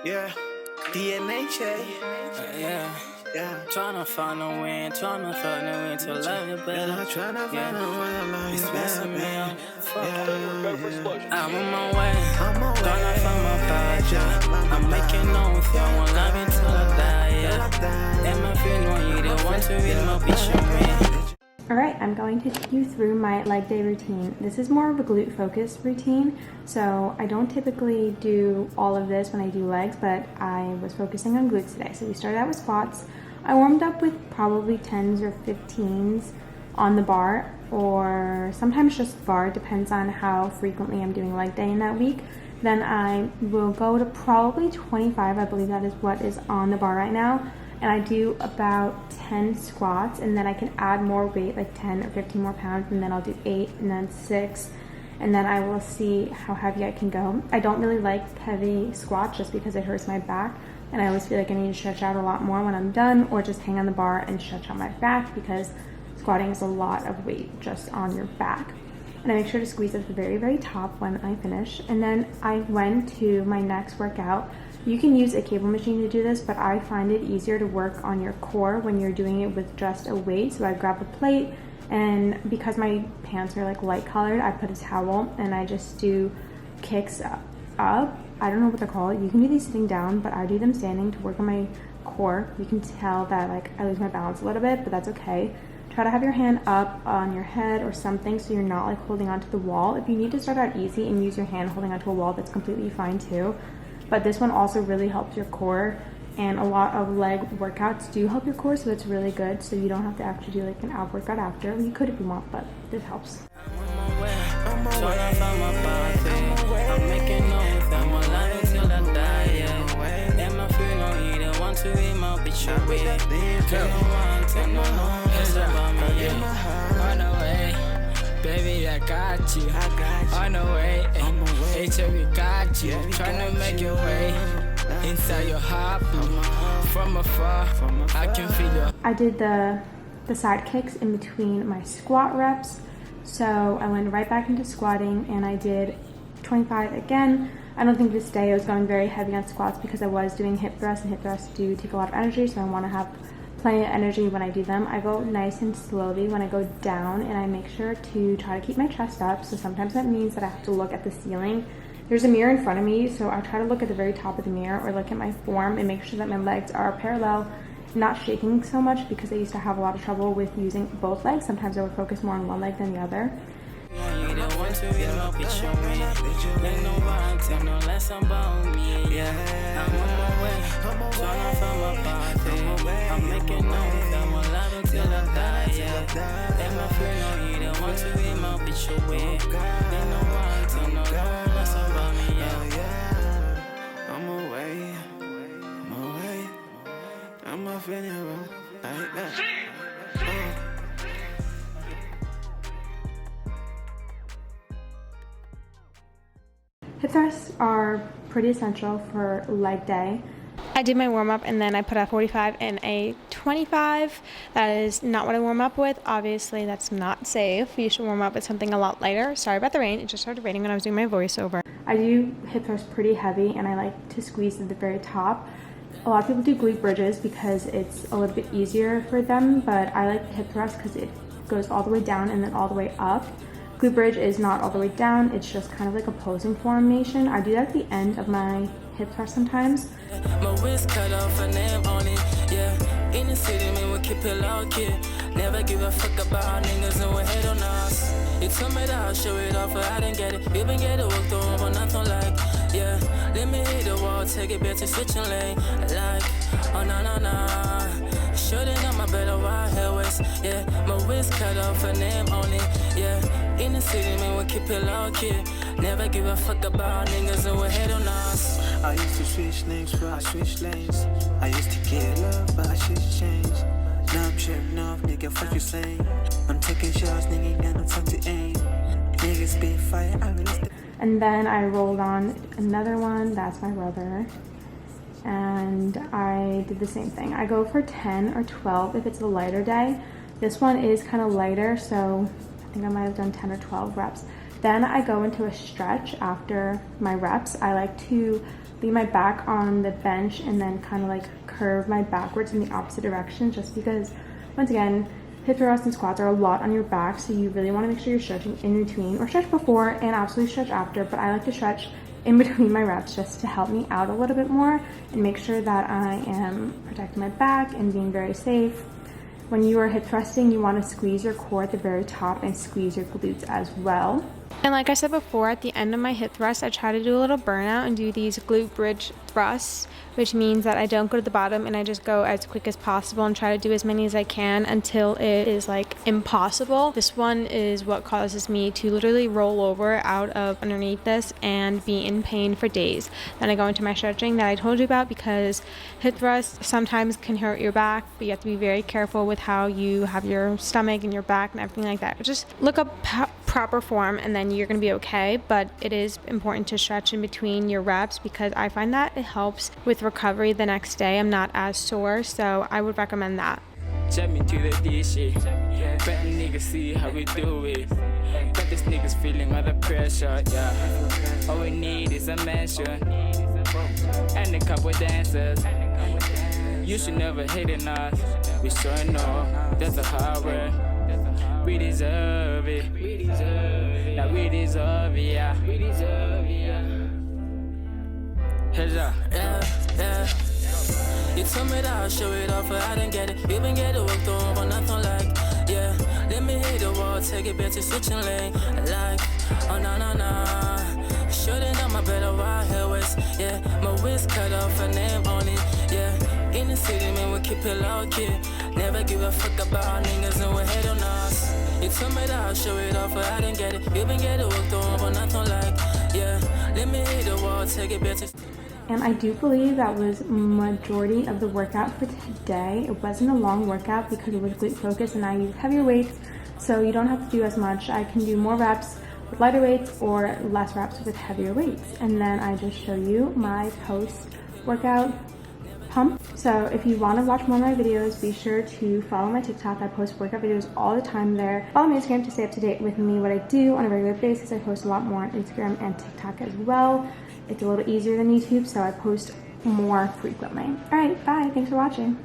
Yeah, DNHA. Yeah. Tryna find a win, tryna find a win to love you better. Tryna find a way to love you better. I'm on my way, gonna find my path, yeah. I'm making no with you, I won't love you till I die, yeah. And my feeling, you the one to read my picture, man. Alright, I'm going to take you through my leg day routine. This is more of a glute focused routine, so I don't typically do all of this when I do legs, but I was focusing on glutes today. So we started out with squats. I warmed up with probably 10s or 15s on the bar, or sometimes just bar, depends on how frequently I'm doing leg day in that week. Then I will go to probably 25, I believe that is what is on the bar right now. And I do about 10 squats, and then I can add more weight, like 10 or 15 more pounds, and then I'll do 8 and then 6, and then I will see how heavy I can go. I don't really like heavy squats just because it hurts my back, and I always feel like I need to stretch out a lot more when I'm done, or just hang on the bar and stretch out my back, because squatting is a lot of weight just on your back. And I make sure to squeeze at the very, very top when I finish. And then I went to my next workout. You can use a cable machine to do this, but I find it easier to work on your core when you're doing it with just a weight. So I grab a plate, and because my pants are like light colored, I put a towel and I just do kicks up. I don't know what they're called. You can do these sitting down, but I do them standing to work on my core. You can tell that like I lose my balance a little bit, but that's okay. Try to have your hand up on your head or something so you're not like holding onto the wall. If you need to start out easy and use your hand holding onto a wall, that's completely fine too. But this one also really helps your core, and a lot of leg workouts do help your core, so it's really good. So you don't have to actually do like an ab workout after. You could if you want, but this helps. Baby, I got you. On the way, HIV got you. Tryna make your way inside your heart. From afar, I can feel your. I did the side kicks in between my squat reps. So I went right back into squatting, and I did 25 again. I don't think this day I was going very heavy on squats because I was doing hip thrusts, and hip thrusts do take a lot of energy, so I want to have plenty of energy when I do them. I go nice and slowly when I go down, and I make sure to try to keep my chest up. So sometimes that means that I have to look at the ceiling. There's a mirror in front of me, so I try to look at the very top of the mirror or look at my form and make sure that my legs are parallel, not shaking so much, because I used to have a lot of trouble with using both legs. Sometimes I would focus more on one leg than the other. Hip thrusts are pretty essential for leg day. I did my warm-up, and then I put a 45 and a 25. That is not what I warm up with. Obviously, that's not safe. You should warm up with something a lot lighter. Sorry about the rain. It just started raining when I was doing my voiceover. I do hip thrusts pretty heavy, and I like to squeeze at the very top. A lot of people do glute bridges because it's a little bit easier for them, but I like the hip thrust because it goes all the way down and then all the way up. Glute bridge is not all the way down, it's just kind of like a posing formation. I do that at the end of my hip thrust sometimes. My wrist cut off a name on it, yeah. In the city, man, we keep it low key. Never give a fuck about niggas and we hate on us. You told me that I'll show it off, but I didn't get it. You been get it worked on, but nothing like, yeah. Let me hit the wall, take it back to switching lane. Like, oh, nah. Shooting on my better wide hairways, yeah. My wrist cut off a name on it, yeah. In the city, man, we keep it low key. Never give a fuck about niggas and we hate on us. I used to switch names, but I switched lanes. I used to get love, but I should change. Now I'm tripping off, nigga, fuck you saying. I'm taking shots, nigga, got no time to aim. Niggas spit fire, I release the. And then I rolled on another one, that's my brother. And I did the same thing. I go for 10 or 12 if it's a lighter day. This one is kind of lighter, so I think I might have done 10 or 12 reps. Then I go into a stretch after my reps. I like to lean my back on the bench and then kind of like curve my backwards in the opposite direction, just because, once again, hip thrusts and squats are a lot on your back, so you really want to make sure you're stretching in between, or stretch before and absolutely stretch after, but I like to stretch in between my reps just to help me out a little bit more and make sure that I am protecting my back and being very safe. When you are hip thrusting, you want to squeeze your core at the very top and squeeze your glutes as well. And like I said before, at the end of my hip thrust, I try to do a little burnout and do these glute bridge thrusts, which means that I don't go to the bottom and I just go as quick as possible and try to do as many as I can until it is like impossible. This one is what causes me to literally roll over out of underneath this and be in pain for days. Then I go into my stretching that I told you about, because hip thrusts sometimes can hurt your back, but you have to be very careful with how you have your stomach and your back and everything like that. Just look up proper form and then you're gonna be okay, but it is important to stretch in between your reps, because I find that it helps with recovery the next day. I'm not as sore, so I would recommend that. Jump into the DC. Bet niggas see how we do it. Bet this niggas feeling all the pressure, yeah. All we need is a mansion and a couple dancers. You should never hate on us. We sure know that's the hard work. We deserve it. Now we deserve it, yeah. Heads up. Yeah. You told me that I'll show it off, but I didn't get it. Even get it worked over, nothing like, yeah. Let me hit the wall, take it back to switching lane. Like, oh nah. Should've done my better while hair was, yeah. My wrist cut off, a name on it, yeah. In the city, man, we keep it low key. Never give a fuck about niggas and we hate on us. You told me that I'll show it off, but I didn't get it. Even get it worked over, nothing like, yeah. Let me hit the wall, take it back to. And I do believe that was majority of the workout for today. It wasn't a long workout because it was glute focused and I use heavier weights, so you don't have to do as much. I can do more reps with lighter weights or less reps with heavier weights. And then I just show you my post-workout pump. So if you want to watch more of my videos, be sure to follow my TikTok. I post workout videos all the time there. Follow my Instagram to stay up to date with me, what I do on a regular basis. I post a lot more on Instagram and TikTok as well. It's a little easier than YouTube, so I post more frequently. All right, bye. Thanks for watching.